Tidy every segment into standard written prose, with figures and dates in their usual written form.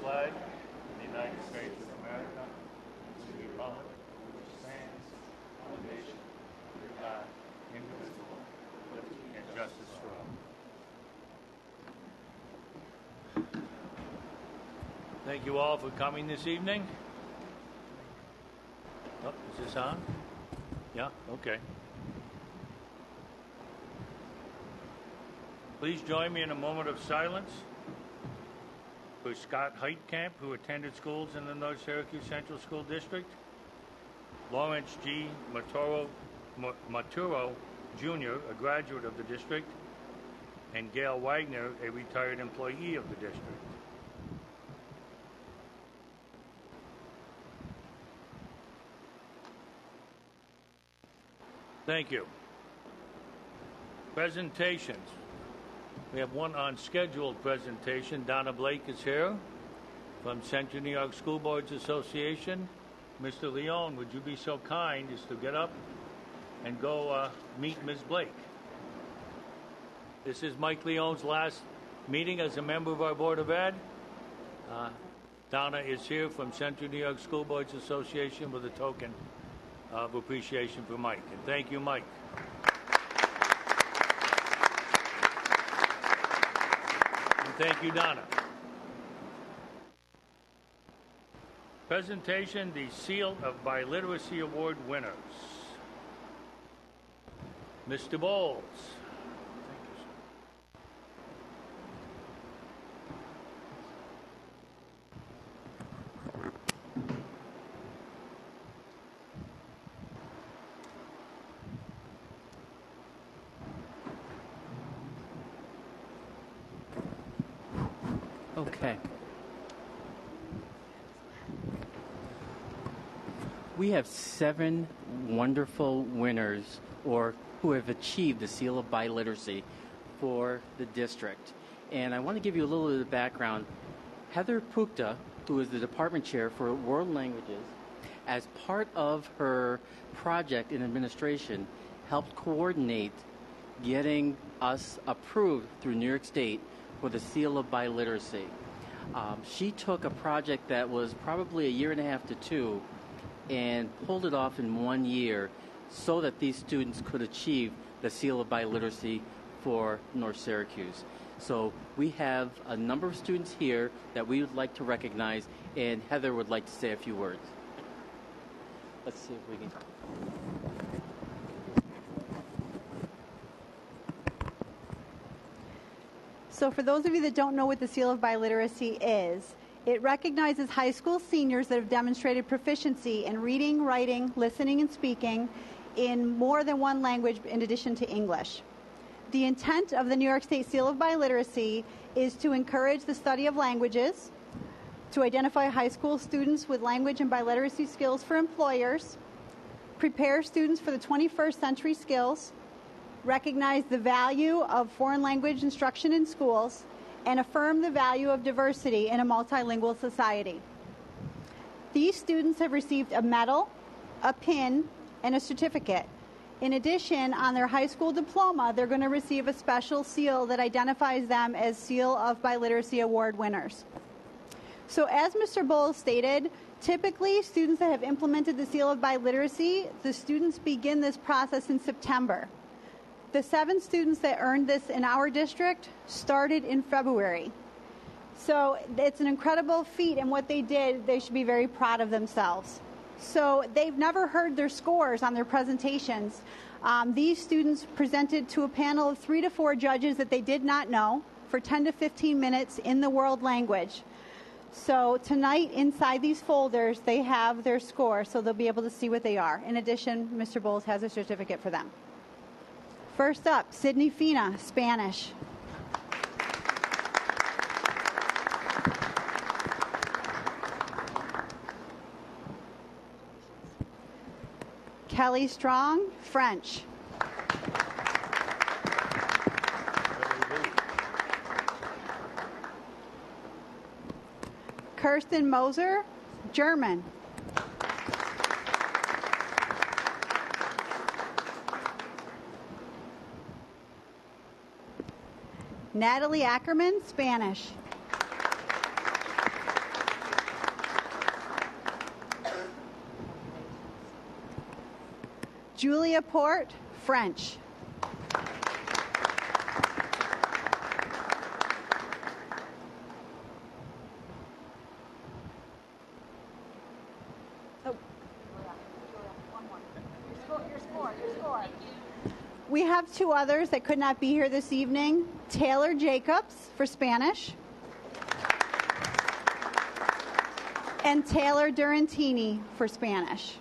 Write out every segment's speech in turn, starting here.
flag of the United States of America, to the republic for which it stands, one nation, under God, indivisible, with liberty and justice for all. Thank you all for coming this evening. Oh, is this on? Yeah? Okay. Please join me in a moment of silence for Scott Heitkamp, who attended schools in the North Syracuse Central School District, Lawrence G. Maturo Jr., a graduate of the district, and Gail Wagner, a retired employee of the district. Thank you. Presentations. We have one unscheduled presentation. Donna Blake is here from Central New York School Boards Association. Mr. Leone, would you be so kind as to get up and go meet Ms. Blake? This is Mike Leone's last meeting as a member of our Board of Ed. Donna is here from Central New York School Boards Association with a token of appreciation for Mike. And thank you, Mike. And thank you, Donna. Presentation, the Seal of Biliteracy Award winners. Mr. Bowles. Okay. We have 7 wonderful winners or who have achieved the Seal of Biliteracy for the district. And I want to give you a little bit of background. Heather Pukta, who is the department chair for world languages, as part of her project in administration, helped coordinate getting us approved through New York State for the Seal of Biliteracy. She took a project that was probably 1.5 years to 2 and pulled it off in 1 year so that these students could achieve the Seal of Biliteracy for North Syracuse. So we have a number of students here that we would like to recognize, and Heather would like to say a few words. Let's see if we can... So for those of you that don't know what the Seal of Biliteracy is, it recognizes high school seniors that have demonstrated proficiency in reading, writing, listening, and speaking in more than one language in addition to English. The intent of the New York State Seal of Biliteracy is to encourage the study of languages, to identify high school students with language and biliteracy skills for employers, prepare students for the 21st century skills, recognize the value of foreign language instruction in schools, and affirm the value of diversity in a multilingual society. These students have received a medal, a pin, and a certificate. In addition, on their high school diploma, they're going to receive a special seal that identifies them as Seal of Biliteracy Award winners. So as Mr. Bowles stated, typically students that have implemented the Seal of Biliteracy, the students begin this process in September. The 7 students that earned this in our district started in February. So it's an incredible feat, and what they did, they should be very proud of themselves. So they've never heard their scores on their presentations. These students presented to a panel of 3 to 4 judges that they did not know for 10 to 15 minutes in the world language. So tonight, inside these folders, they have their score, so they'll be able to see what they are. In addition, Mr. Bowles has a certificate for them. First up, Sydney Fina, Spanish. Kelly Strong, French. Kirsten Moser, German. Natalie Ackerman, Spanish. Julia Port, French. We have two others that could not be here this evening. Taylor Jacobs for Spanish and Taylor Durantini for Spanish.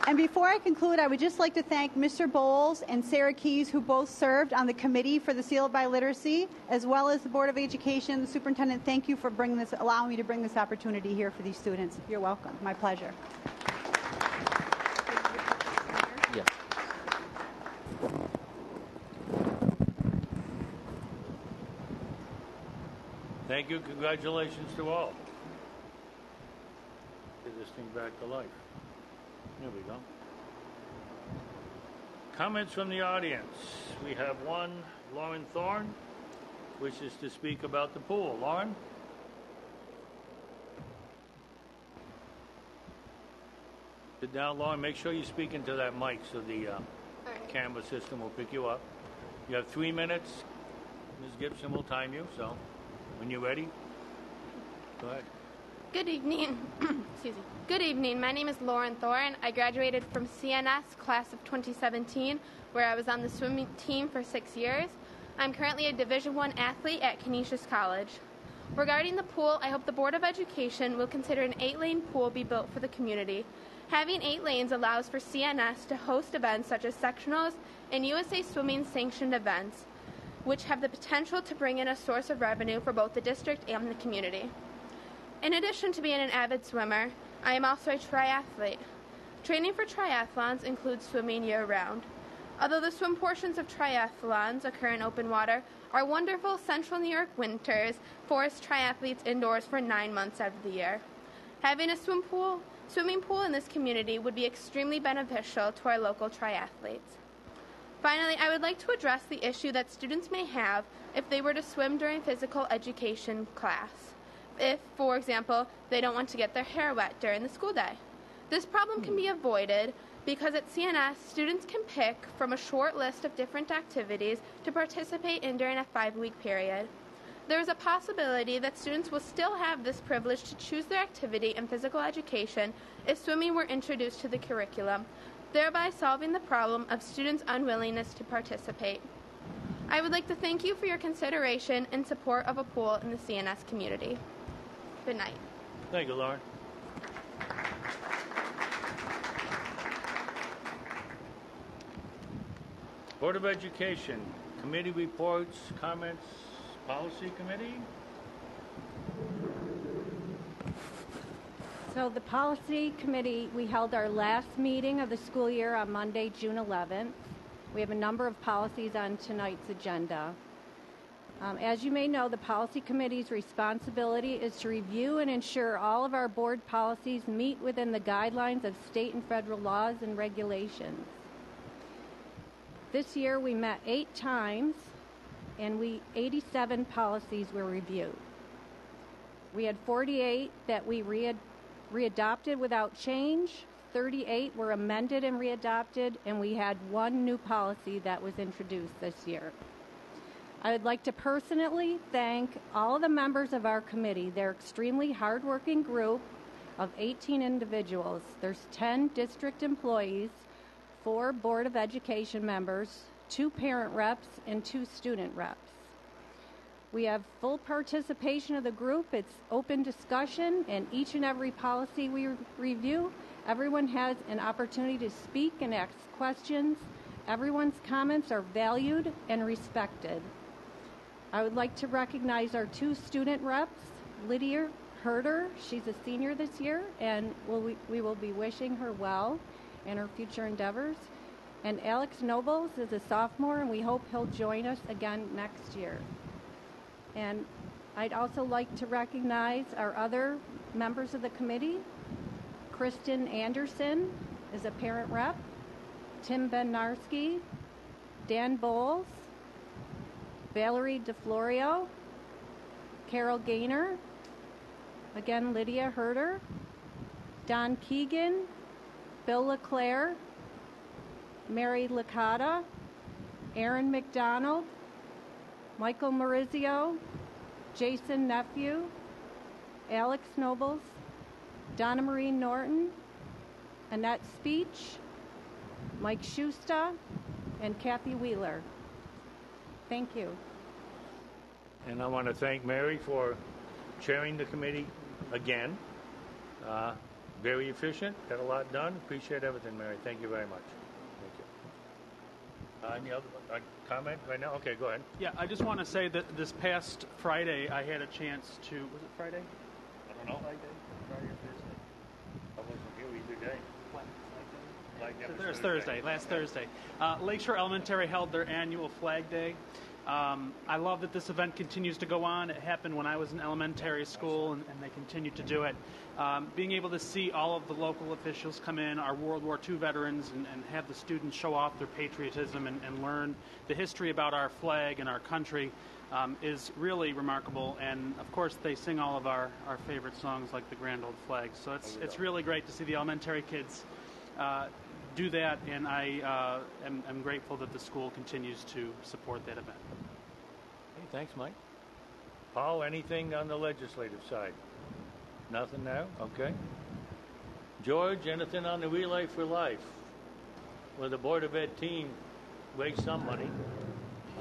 And before I conclude, I would just like to thank Mr. Bowles and Sarah Keys, who both served on the committee for the Seal of Biliteracy, as well as the Board of Education. The superintendent, thank you for allowing me to bring this opportunity here for these students. You're welcome. My pleasure. Yes. Thank you. Congratulations to all. Get this thing back to life. There we go. Comments from the audience. We have one, Lauren Thorne, wishes to speak about the pool. Lauren? Sit down, Lauren. Make sure you speak into that mic so the camera system will pick you up. You have 3 minutes. Ms. Gibson will time you, so when you're ready, go ahead. Good evening. Excuse me. Good evening. My name is Lauren Thorne. I graduated from CNS class of 2017, where I was on the swimming team for 6 years. I'm currently a Division I athlete at Canisius College. Regarding the pool, I hope the Board of Education will consider an 8-lane pool be built for the community. Having 8 lanes allows for CNS to host events such as sectionals and USA Swimming sanctioned events, which have the potential to bring in a source of revenue for both the district and the community. In addition to being an avid swimmer, I am also a triathlete. Training for triathlons includes swimming year-round. Although the swim portions of triathlons occur in open water, our wonderful central New York winters force triathletes indoors for 9 months out of the year. Having a swimming pool in this community would be extremely beneficial to our local triathletes. Finally, I would like to address the issue that students may have if they were to swim during physical education class. If, for example, they don't want to get their hair wet during the school day. This problem can be avoided because at CNS, students can pick from a short list of different activities to participate in during a 5-week period. There is a possibility that students will still have this privilege to choose their activity in physical education if swimming were introduced to the curriculum, thereby solving the problem of students' unwillingness to participate. I would like to thank you for your consideration and support of a pool in the CNS community. Good night. Thank you, Lauren. Board of Education, committee reports, comments, policy committee? So the policy committee, we held our last meeting of the school year on Monday, June 11th. We have a number of policies on tonight's agenda. As you may know, the policy committee's responsibility is to review and ensure all of our board policies meet within the guidelines of state and federal laws and regulations. This year we met 8 times and 87 policies were reviewed. We had 48 that we readopted without change, 38 were amended and readopted, and we had 1 new policy that was introduced this year. I would like to personally thank all of the members of our committee. They're extremely hardworking group of 18 individuals. There's 10 district employees, 4 Board of Education members, 2 parent reps, and 2 student reps. We have full participation of the group. It's open discussion, and each and every policy we review, everyone has an opportunity to speak and ask questions. Everyone's comments are valued and respected. I would like to recognize our 2 student reps, Lydia Herder, she's a senior this year, and we will be wishing her well in her future endeavors. And Alex Nobles is a sophomore, and we hope he'll join us again next year. And I'd also like to recognize our other members of the committee. Kristen Anderson is a parent rep, Tim Bednarski, Dan Bowles, Valerie DeFlorio, Carol Gaynor, again Lydia Herder, Don Keegan, Phil LeClaire, Mary Licata, Aaron McDonald, Michael Marizio, Jason Nephew, Alex Nobles, Donna Marie Norton, Annette Speech, Mike Schuster, and Kathy Wheeler. Thank you. And I want to thank Mary for chairing the committee again. Very efficient, got a lot done. Appreciate everything, Mary. Thank you very much. Thank you. Any other comment right now? Okay, go ahead. Yeah, I just want to say that this past Friday, I had a chance to, was it Friday? I don't know. Friday or Thursday? I wasn't here either day. There's Thursday, last Thursday. Lakeshore Elementary held their annual Flag Day. I love that this event continues to go on. It happened when I was in elementary school, and they continue to do it. Being able to see all of the local officials come in, our World War II veterans, and have the students show off their patriotism and learn the history about our flag and our country is really remarkable. And, of course, they sing all of our favorite songs like the Grand Old Flag. So it's really great to see the elementary kids do that, and I am grateful that the school continues to support that event. Hey, thanks, Mike. Paul, anything on the legislative side? Nothing now? Okay. George, anything on the Relay for Life? Well, the Board of Ed team raised some money.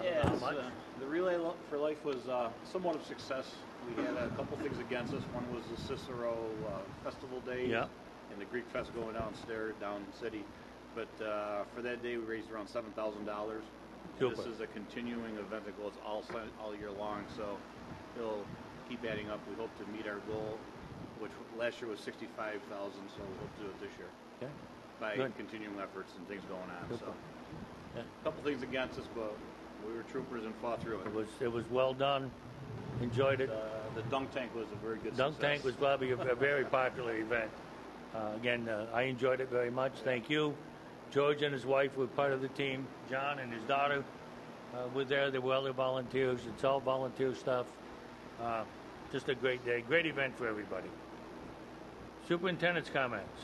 Yes, How much? the Relay for Life was somewhat of success. We had a couple things against us. One was the Cicero Festival Day and the Greek Fest going downstairs, down in the city. But for that day, we raised around $7,000. This is a continuing event that goes all year long, so it'll keep adding up. We hope to meet our goal, which last year was $65,000, so we hope to do it this year by continuing efforts and things going on. So a couple things against us, but we were troopers and fought through it. It was well done. Enjoyed it. The dunk tank was a very good Dunk success. tank was probably a very popular event. Again, I enjoyed it very much. Thank you. George and his wife were part of the team. John and his daughter were there. There were other volunteers. It's all volunteer stuff. Just a great day. Great event for everybody. Superintendent's comments.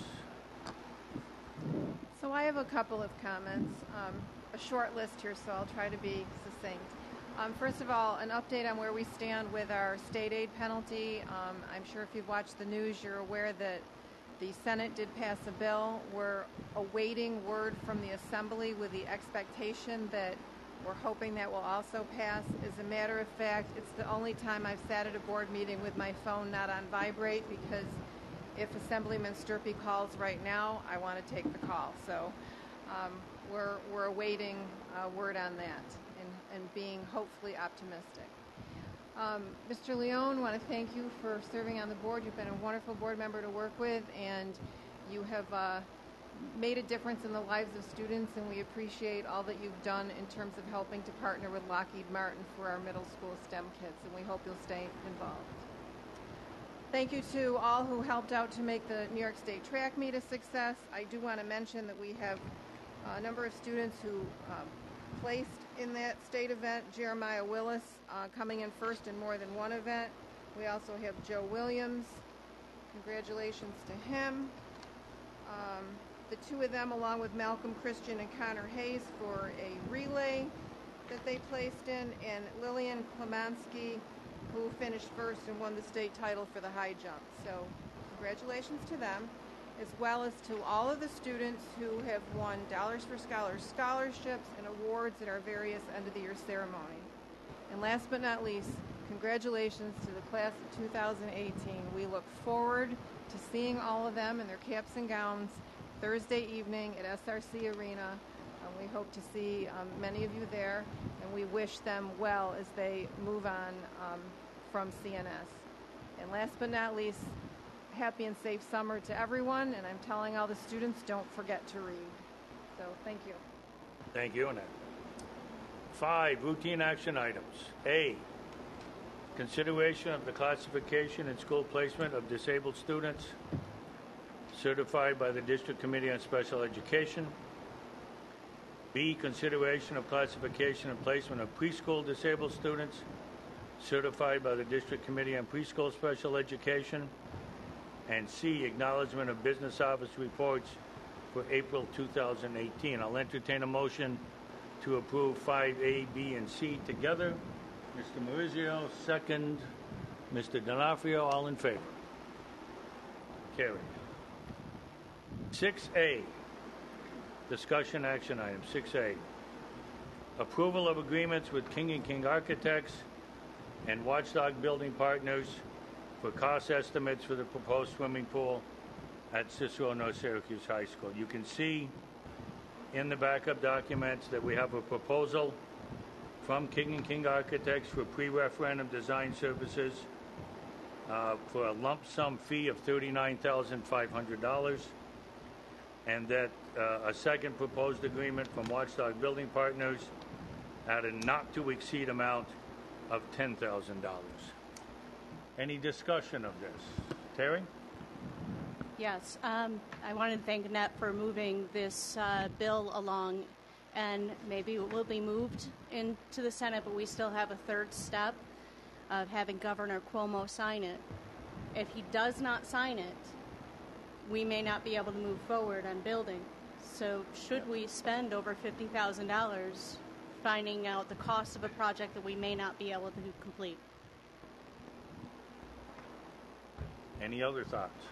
So I have a couple of comments. A short list here, so I'll try to be succinct. First of all, an update on where we stand with our state aid penalty. I'm sure if you've watched the news, you're aware that the Senate did pass a bill. We're awaiting word from the Assembly with the expectation that we're hoping that will also pass. As a matter of fact, it's the only time I've sat at a board meeting with my phone not on vibrate, because if Assemblyman Sturpey calls right now, I want to take the call. So we're awaiting word on that and being hopefully optimistic. Mr. Leone, I want to thank you for serving on the board. You've been a wonderful board member to work with, and you have made a difference in the lives of students, and we appreciate all that you've done in terms of helping to partner with Lockheed Martin for our middle school STEM kids, and we hope you'll stay involved. Thank you to all who helped out to make the New York State track meet a success. I do want to mention that we have a number of students who placed in that state event. Jeremiah Willis coming in first in more than one event. We also have Joe Williams. Congratulations to him. The two of them, along with Malcolm Christian and Connor Hayes, for a relay that they placed in, and Lillian Klemansky, who finished first and won the state title for the high jump. So congratulations to them, as well as to all of the students who have won Dollars for Scholars scholarships and awards at our various end-of-the-year ceremony. And last but not least, congratulations to the class of 2018. We look forward to seeing all of them in their caps and gowns Thursday evening at SRC Arena. We hope to see many of you there, and we wish them well as they move on from CNS. And last but not least, happy and safe summer to everyone, and I'm telling all the students, don't forget to read. So thank you. Thank you, Annette. 5, routine action items. A, consideration of the classification and school placement of disabled students certified by the District Committee on Special Education. B, consideration of classification and placement of preschool disabled students certified by the District Committee on Preschool Special Education. And C, acknowledgement of business office reports for April 2018. I'll entertain a motion to approve 5A, B, and C together. Mr. Maurizio, second. Mr. D'Onofrio, all in favor? Carried. 6A, discussion action item. 6A, approval of agreements with King & King Architects and Watchdog Building Partners for cost estimates for the proposed swimming pool at Cicero North Syracuse High School. You can see in the backup documents that we have a proposal from King & King Architects for pre-referendum design services for a lump sum fee of $39,500, and that a second proposed agreement from Watchdog Building Partners at a not-to-exceed amount of $10,000. Any discussion of this? Terry? Yes, I want to thank Annette for moving this bill along, and maybe it will be moved into the Senate, but we still have a third step of having Governor Cuomo sign it. If he does not sign it, we may not be able to move forward on building. So should we spend over $50,000 finding out the cost of a project that we may not be able to complete? Any other thoughts?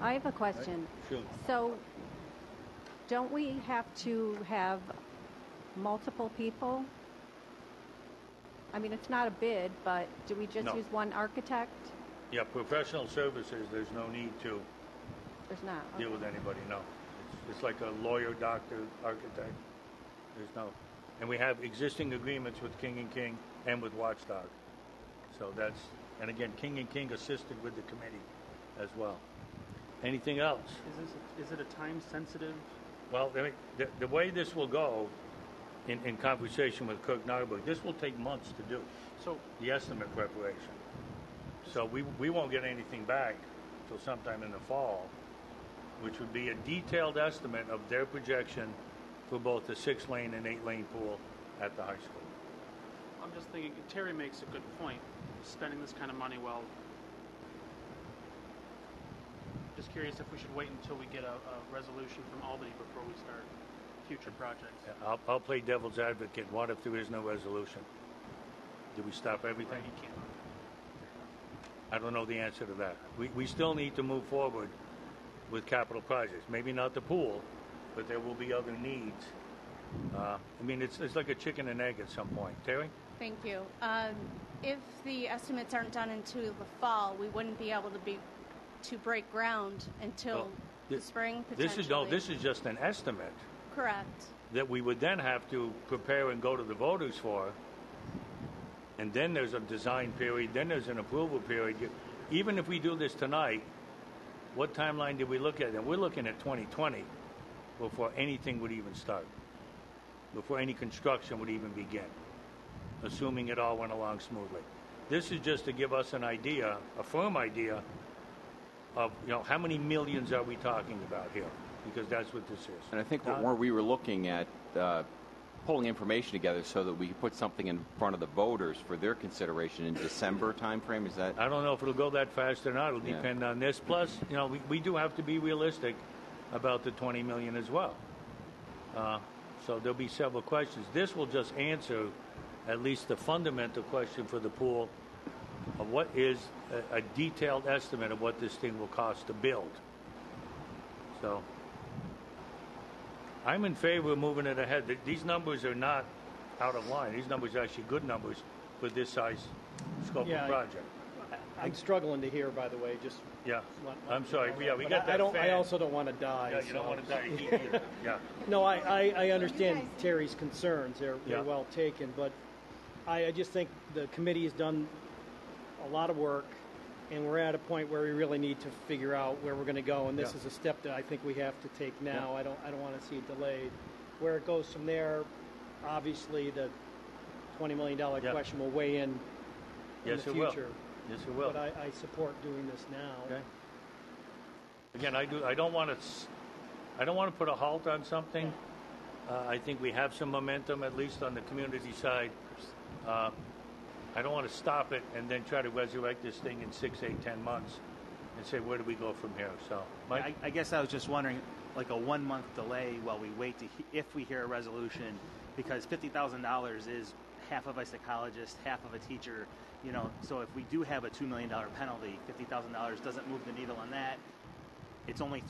I have a question. Sure. So, don't we have to have multiple people? I mean, it's not a bid, but do we just No. use one architect? Yeah, professional services, there's no need to There's not. deal with anybody, no. It's like a lawyer, doctor, architect. There's no. And we have existing agreements with King & King and with Watchdog. So that's, and again, King & King assisted with the committee as well. Anything else? Is it a time-sensitive? Well, the way this will go, in conversation with Kirk Narberg, this will take months to do, So, the estimate preparation. So we won't get anything back until sometime in the fall, which would be a detailed estimate of their projection for both the 6-lane and 8-lane pool at the high school. I'm just thinking, Terry makes a good point, spending this kind of money well. Just curious if we should wait until we get a resolution from Albany before we start future projects. Yeah, I'll play devil's advocate. What if there is no resolution? Do we stop everything? Right, you can't. I don't know the answer to that. We still need to move forward with capital projects. Maybe not the pool, but there will be other needs. I mean, it's like a chicken and egg at some point. Terry? Thank you. If the estimates aren't done until the fall, we wouldn't be able to break ground until the spring, potentially. This is just an estimate. Correct. That we would then have to prepare and go to the voters for. And then there's a design period, then there's an approval period. Even if we do this tonight, what timeline did we look at? And we're looking at 2020 before anything would even start, before any construction would even begin, assuming it all went along smoothly. This is just to give us an idea, a firm idea, of how many millions are we talking about here, because that's what this is. And I think we were looking at pulling information together so that we could put something in front of the voters for their consideration in December timeframe. Is that? I don't know if it'll go that fast or not. It'll depend on this. Plus, we do have to be realistic about the $20 million as well. So there'll be several questions. This will just answer at least the fundamental question for the pool of what is a detailed estimate of what this thing will cost to build. So I'm in favor of moving it ahead. These numbers are not out of line. These numbers are actually good numbers for this size scope of project. I'm struggling to hear, by the way. Just I'm sorry. We got that. I also don't want to die. Yeah, you don't want to die either. Yeah. No, I understand Terry's concerns. They're well taken, but I just think the committee has done a lot of work, and we're at a point where we really need to figure out where we're going to go. And this is a step that I think we have to take now. I don't want to see it delayed. Where it goes from there, obviously the $20 million question will weigh in the future. Will. Yes, it will. But I support doing this now. Okay. Again, I don't want to put a halt on something. I think we have some momentum, at least on the community side. I don't want to stop it and then try to resurrect this thing in 6, 8, 10 months. and say, where do we go from here? So, Mike? I guess I was just wondering, like a 1 month delay while we wait to if we hear a resolution, because $50,000 is half of a psychologist, half of a teacher, you know. So if we do have a $2 million penalty, $50,000 doesn't move the needle on that. It's only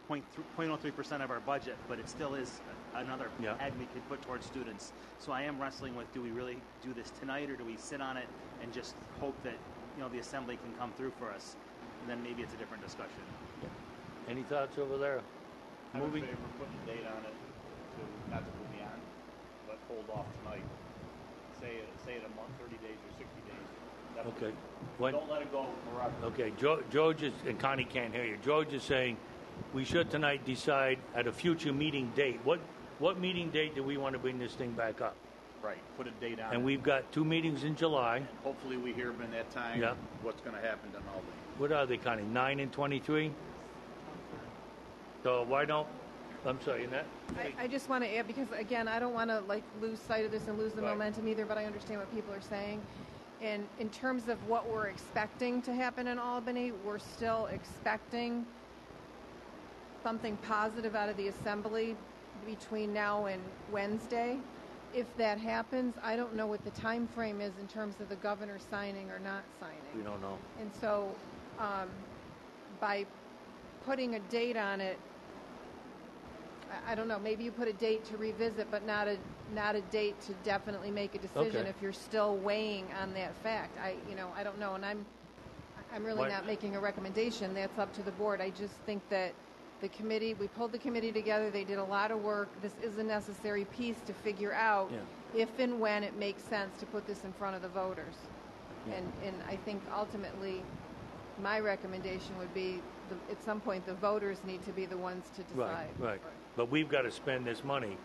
0.03% of our budget, but it still is another egg we could put towards students. So I am wrestling with, do we really do this tonight, or do we sit on it and just hope that, you know, the assembly can come through for us? And then maybe it's a different discussion. Any thoughts over there? I'm in favor of putting a date on it, to not to move me on, but hold off tonight. Say it a month, 30 days, or 60 days. Definitely. Okay. Don't let it go forever. Okay, George is, and Connie can't hear you. George is saying we should tonight decide at a future meeting date. What meeting date do we want to bring this thing back up? Right, put a date on it. And we've got 2 meetings in July. And hopefully we hear in that time what's going to happen to Albany. What are they, Connie, 9 and 23? So why don't, I'm sorry, Annette? I just want to add, because again, I don't want to lose sight of this and lose the momentum either, but I understand what people are saying. And in terms of what we're expecting to happen in Albany, we're still expecting something positive out of the assembly between now and Wednesday. If that happens, I don't know what the time frame is in terms of the governor signing or not signing. We don't know. And so by putting a date on it, I don't know, maybe you put a date to revisit, but not a date to definitely make a decision if you're still weighing on that fact. I don't know, and I'm really not making a recommendation. That's up to the board. I just think that the committee, we pulled the committee together. They did a lot of work. This is a necessary piece to figure out if and when it makes sense to put this in front of the voters. And I think ultimately my recommendation would be at some point the voters need to be the ones to decide. Right. But we've got to spend this money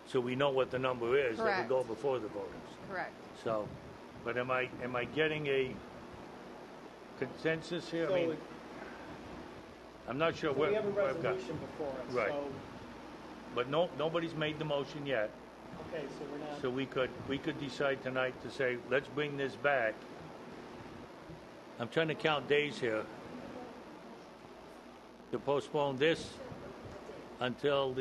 so we know what the number is that will go before the voters. Correct. So, but am I getting a consensus here? So I mean, I'm not sure we have a where I've got. resolution before us. Right. So, but nobody's made the motion yet. okay, so we're not. So we could decide tonight to say, let's bring this back. I'm trying to count days here to postpone this until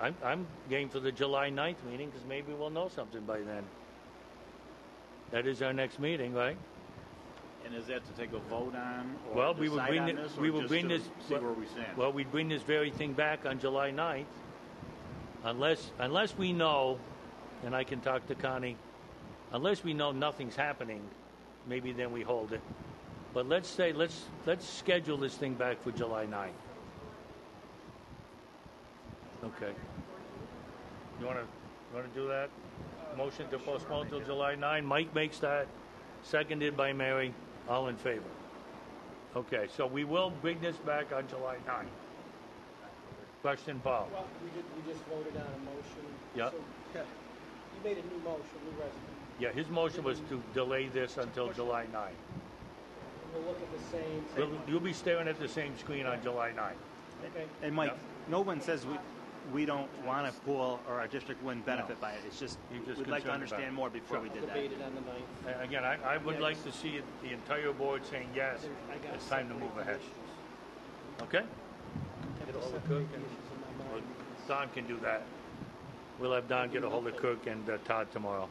I'm game for the July 9th meeting, because maybe we'll know something by then. That is our next meeting, right? And is that to take a vote on, or well, we will decide bring on it, this, or we will just bring to this. see where we stand? Well, we'd bring this very thing back on July 9th, unless we know, and I can talk to Connie, unless we know nothing's happening, maybe then we hold it. But let's schedule this thing back for July 9th. Okay. You want to do that? Motion to postpone till July 9. Mike makes that. Seconded by Mary. All in favor? Okay, so we will bring this back on July 9. Question, Paul? Well, we just voted on a motion. Yeah. So, you made a new motion, new resolution. Yeah, his motion was to delay this until July 9. We'll look at the same. You'll be staring at the same screen on July 9. Okay. And Mike, no one says we don't want a pool or our district wouldn't benefit by it. It's just we'd like to understand more before we did that. Debated on the 9th. Again, I would like to see the entire board saying yes, it's time to move ahead. Okay? Get a hold of Kirk and well, Don can do that. We'll have Don get a hold of Kirk and Todd tomorrow.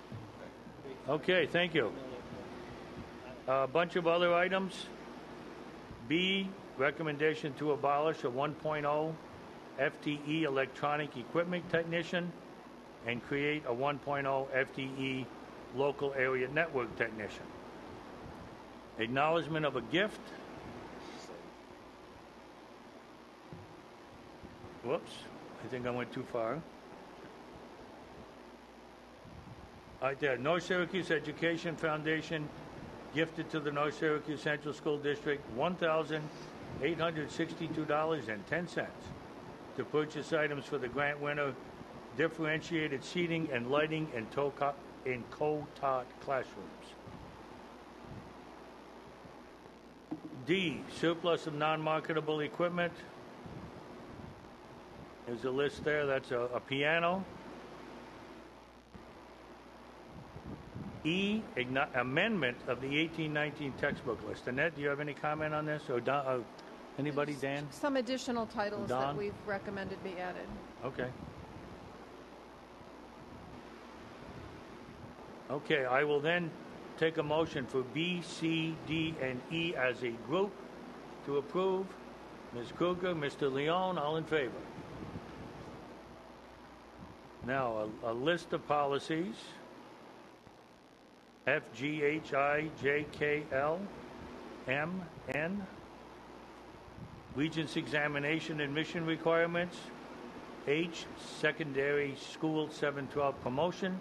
Okay, thank you. A bunch of other items. B, recommendation to abolish a 1.0 FTE electronic equipment technician and create a 1.0 FTE local area network technician. Acknowledgement of a gift. Whoops, I think I went too far. All right there, North Syracuse Education Foundation gifted to the North Syracuse Central School District $1,862.10 to purchase items for the grant winner, differentiated seating and lighting in co-taught classrooms. D, surplus of non-marketable equipment. There's a list there. That's a piano. amendment of the 1819 textbook list. Annette, do you have any comment on this? Or anybody, Dan? Some additional titles Don? that we've recommended be added. Okay. Okay, I will then take a motion for B, C, D, and E as a group to approve. Ms. Kruger, Mr. Leon, all in favor? Now, a list of policies. F, G, H, I, J, K, L, M, N. Regents examination admission requirements. H, secondary school 712 promotion.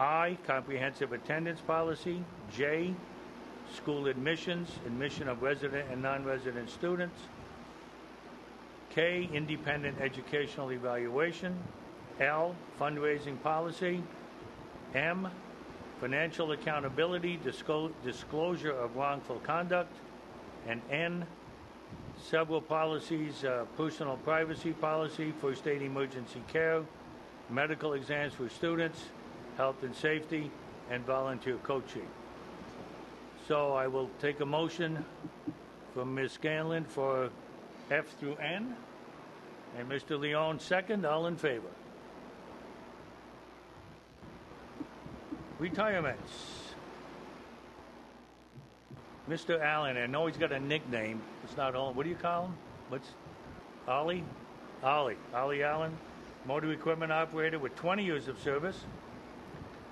I, comprehensive attendance policy. J, school admissions, admission of resident and non-resident students. K, independent educational evaluation. L, fundraising policy. M, financial accountability, disclosure of wrongful conduct. And N, several policies, personal privacy policy, first aid emergency care, medical exams for students, health and safety, and volunteer coaching. So I will take a motion from Ms. Scanlon for F through N, and Mr. Leon second. All in favor? Retirements. Mr. Allen, I know he's got a nickname. It's not all. What do you call him? What's Ollie? Ollie Allen, motor equipment operator with 20 years of service.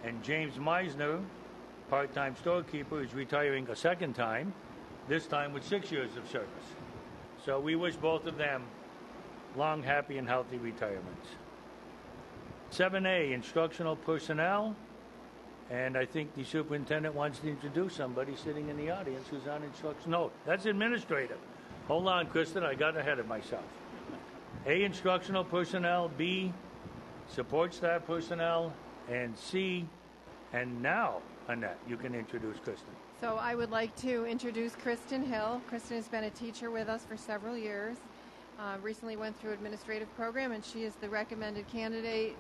And James Meisner, part-time storekeeper, is retiring a second time, this time with 6 years of service. So we wish both of them long, happy, and healthy retirements. 7A, instructional personnel. And I think the superintendent wants to introduce somebody sitting in the audience who's on instruction. No, that's administrative. Hold on, Kristen, I got ahead of myself. A, instructional personnel. B, support staff personnel. And C, and now, Annette, you can introduce Kristen. So I would like to introduce Kristen Hill. Kristen has been a teacher with us for several years. Recently went through administrative program, and she is the recommended candidate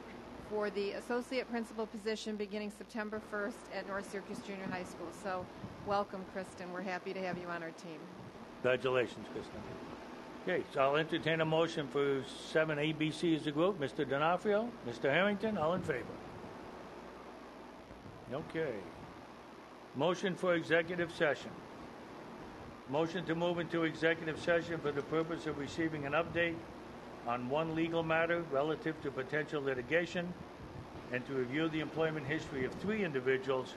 for the associate principal position beginning September 1st at North Syracuse Junior High School. So welcome, Kristen. We're happy to have you on our team. Congratulations, Kristen. Okay, so I'll entertain a motion for 7ABC as a group. Mr. D'Onofrio, Mr. Harrington, all in favor? Okay. Motion for executive session. Motion to move into executive session for the purpose of receiving an update on one legal matter relative to potential litigation and to review the employment history of 3 individuals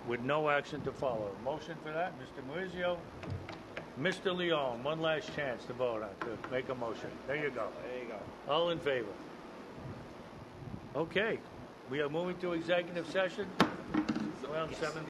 with no action to follow. Motion for that, Mr. Maurizio. Mr. Leon, one last chance to vote on, to make a motion. There you go. There you go. All in favor? Okay. We are moving to executive session around 7.